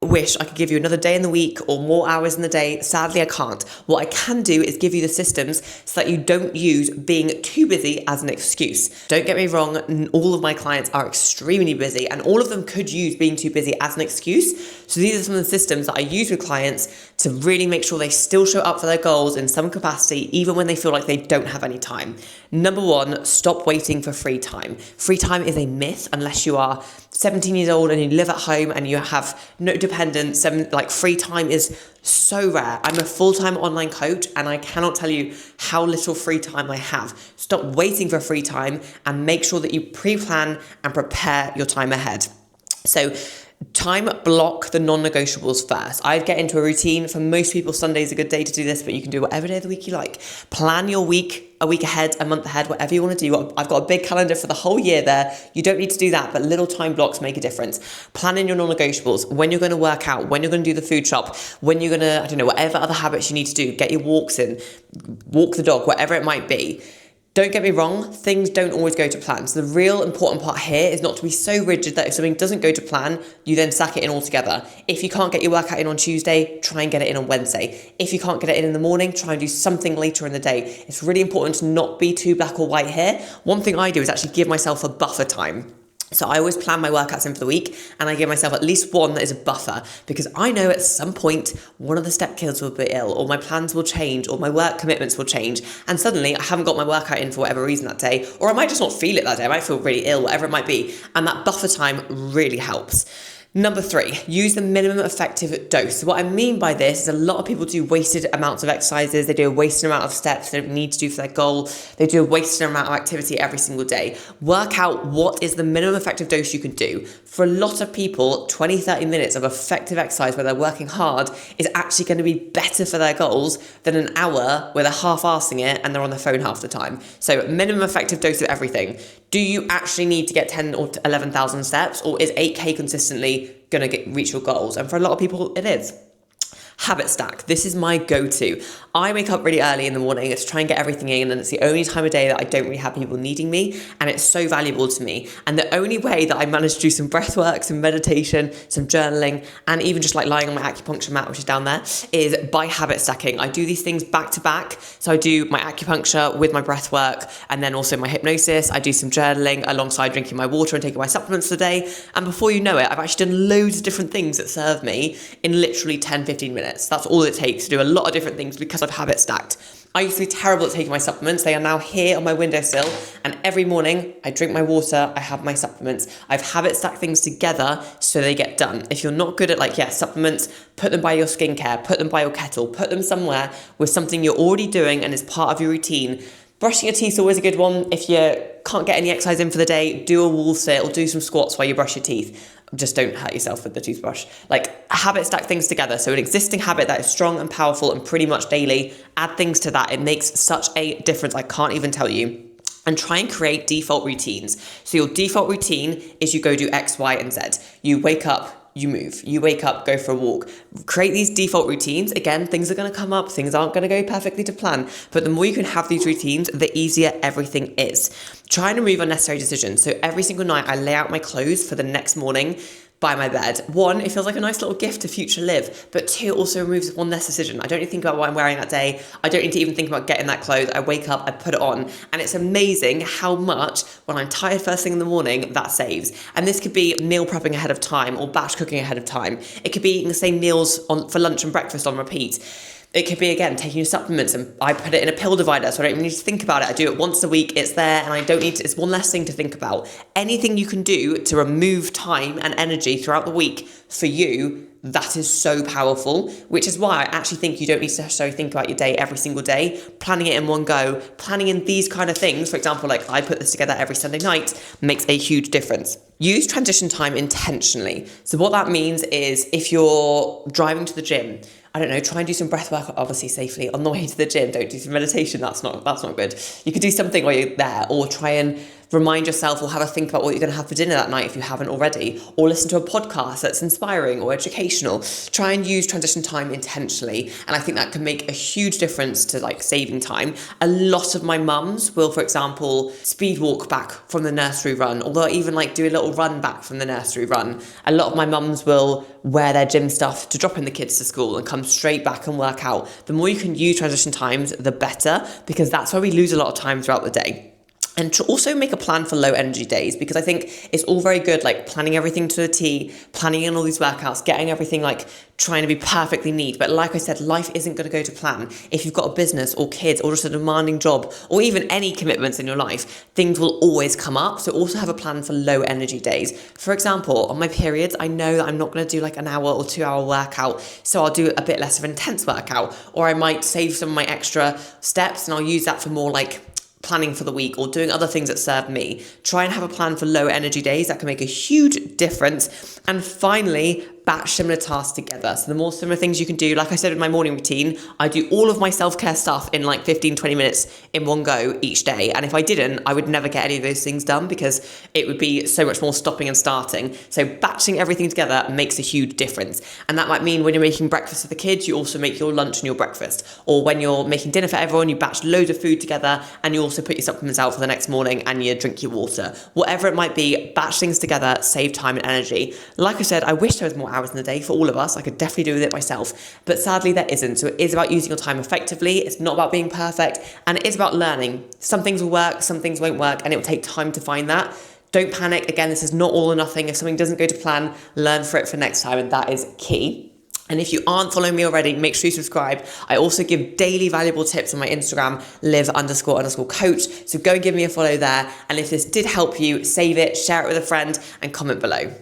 wish I could give you another day in the week or more hours in the day. Sadly, I can't. What I can do is give you the systems so that you don't use being too busy as an excuse. Don't get me wrong, all of my clients are extremely busy and all of them could use being too busy as an excuse. So these are some of the systems that I use with clients to really make sure they still show up for their goals in some capacity, even when they feel like they don't have any time. Number one, stop waiting for free time. Free time is a myth unless you are 17 years old and you live at home and you have no dependents. Free time is so rare. I'm a full-time online coach and I cannot tell you how little free time I have. Stop waiting for free time and make sure that you pre-plan and prepare your time ahead. So time block the non-negotiables first. I'd get into a routine. For most people, Sunday's a good day to do this, but you can do whatever day of the week you like. Plan your week, a week ahead, a month ahead, whatever you want to do. I've got a big calendar for the whole year there. You don't need to do that, but little time blocks make a difference. Plan in your non-negotiables, when you're going to work out, when you're going to do the food shop, when you're going to, whatever other habits you need to do, get your walks in, walk the dog, whatever it might be. Don't get me wrong, things don't always go to plan. So the real important part here is not to be so rigid that if something doesn't go to plan, you then sack it in altogether. If you can't get your workout in on Tuesday, try and get it in on Wednesday. If you can't get it in the morning, try and do something later in the day. It's really important to not be too black or white here. One thing I do is actually give myself a buffer time. So I always plan my workouts in for the week and I give myself at least one that is a buffer because I know at some point one of the step kids will be ill or my plans will change or my work commitments will change and suddenly I haven't got my workout in for whatever reason that day, or I might just not feel it that day. I might feel really ill, whatever it might be. And that buffer time really helps. Number 3, use the minimum effective dose. So what I mean by this is a lot of people do wasted amounts of exercises. They do a wasted amount of steps they need to do for their goal. They do a wasted amount of activity every single day. Work out what is the minimum effective dose you can do. For a lot of people, 20, 30 minutes of effective exercise where they're working hard is actually going to be better for their goals than an hour where they're half-arsing it and they're on their phone half the time. So minimum effective dose of everything. Do you actually need to get 10 or 11,000 steps, or is 8K consistently going to reach your goals? And for a lot of people, it is. Habit stack. This is my go-to. I wake up really early in the morning to try and get everything in, and it's the only time of day that I don't really have people needing me, and it's so valuable to me. And the only way that I manage to do some breath work, some meditation, some journaling, and even just like lying on my acupuncture mat, which is down there, is by habit stacking. I do these things back to back. So I do my acupuncture with my breath work, and then also my hypnosis. I do some journaling alongside drinking my water and taking my supplements today. And before you know it, I've actually done loads of different things that serve me in literally 10, 15 minutes. That's all it takes to do a lot of different things because I've habit stacked. I used to be terrible at taking my supplements. They are now here on my windowsill, and every morning I drink my water, I have my supplements. I've habit stacked things together so they get done. If you're not good at supplements, put them by your skincare, put them by your kettle, put them somewhere with something you're already doing and is part of your routine. Brushing your teeth is always a good one. If you can't get any exercise in for the day, do a wall sit or do some squats while you brush your teeth. Just don't hurt yourself with the toothbrush. Habit stack things together. So an existing habit that is strong and powerful and pretty much daily, add things to that. It makes such a difference. I can't even tell you. And try and create default routines. So your default routine is you go do X, Y, and Z. You wake up, you move. You wake up, go for a walk. Create these default routines. Again, things are going to come up. Things aren't going to go perfectly to plan. But the more you can have these routines, the easier everything is. Try and remove unnecessary decisions. So every single night I lay out my clothes for the next morning by my bed. 1, it feels like a nice little gift to future live. But 2, also removes one less decision. I don't need to think about what I'm wearing that day. I don't need to even think about getting that clothes. I wake up, I put it on. And it's amazing how much, when I'm tired first thing in the morning, that saves. And this could be meal prepping ahead of time or batch cooking ahead of time. It could be eating the same meals for lunch and breakfast on repeat. It could be, again, taking your supplements, and I put it in a pill divider so I don't even need to think about it. I do it once a week, it's there, and I don't need to, it's one less thing to think about. Anything you can do to remove time and energy throughout the week for you, that is so powerful, which is why I actually think you don't need to necessarily think about your day every single day. Planning it in one go, planning in these kind of things, for example, I put this together every Sunday night, makes a huge difference. Use transition time intentionally. So what that means is if you're driving to the gym, I don't know, try and do some breath work, obviously safely on the way to the gym. Don't do some meditation, that's not good. You could do something while you're there, or try and remind yourself or have a think about what you're going to have for dinner that night if you haven't already, or listen to a podcast that's inspiring or educational. Try and use transition time intentionally. And I think that can make a huge difference to like saving time. A lot of my mums will, for example, speed walk back from the nursery run, or they'll even like do a little run back from the nursery run. A lot of my mums will wear their gym stuff to drop in the kids to school and come straight back and work out. The more you can use transition times, the better, because that's where we lose a lot of time throughout the day. And to also make a plan for low energy days, because I think it's all very good, like planning everything to a T, planning in all these workouts, getting everything like trying to be perfectly neat. But like I said, life isn't going to go to plan. If you've got a business or kids or just a demanding job or even any commitments in your life, things will always come up. So also have a plan for low energy days. For example, on my periods, I know that I'm not going to do like an hour or 2 hour workout. So I'll do a bit less of an intense workout, or I might save some of my extra steps and I'll use that for more like planning for the week or doing other things that serve me. Try and have a plan for low energy days. That can make a huge difference. And finally, batch similar tasks together. So the more similar things you can do, like I said with my morning routine, I do all of my self-care stuff in like 15-20 minutes in one go each day. And if I didn't, I would never get any of those things done because it would be so much more stopping and starting. So batching everything together makes a huge difference. And that might mean when you're making breakfast for the kids, you also make your lunch and your breakfast. Or when you're making dinner for everyone, you batch loads of food together and you also put your supplements out for the next morning and you drink your water. Whatever it might be, batch things together, save time and energy. Like I said, I wish there was more hours in the day for all of us. I could definitely do with it myself, but sadly there isn't. So it is about using your time effectively. It's not about being perfect, and it is about learning. Some things will work, some things won't work, and it will take time to find that. Don't panic. Again, this is not all or nothing. If something doesn't go to plan, learn for it for next time, and that is key. And if you aren't following me already, make sure you subscribe. I also give daily valuable tips on my Instagram, liv__coach. So go and give me a follow there. And if this did help you, save it, share it with a friend, and comment below.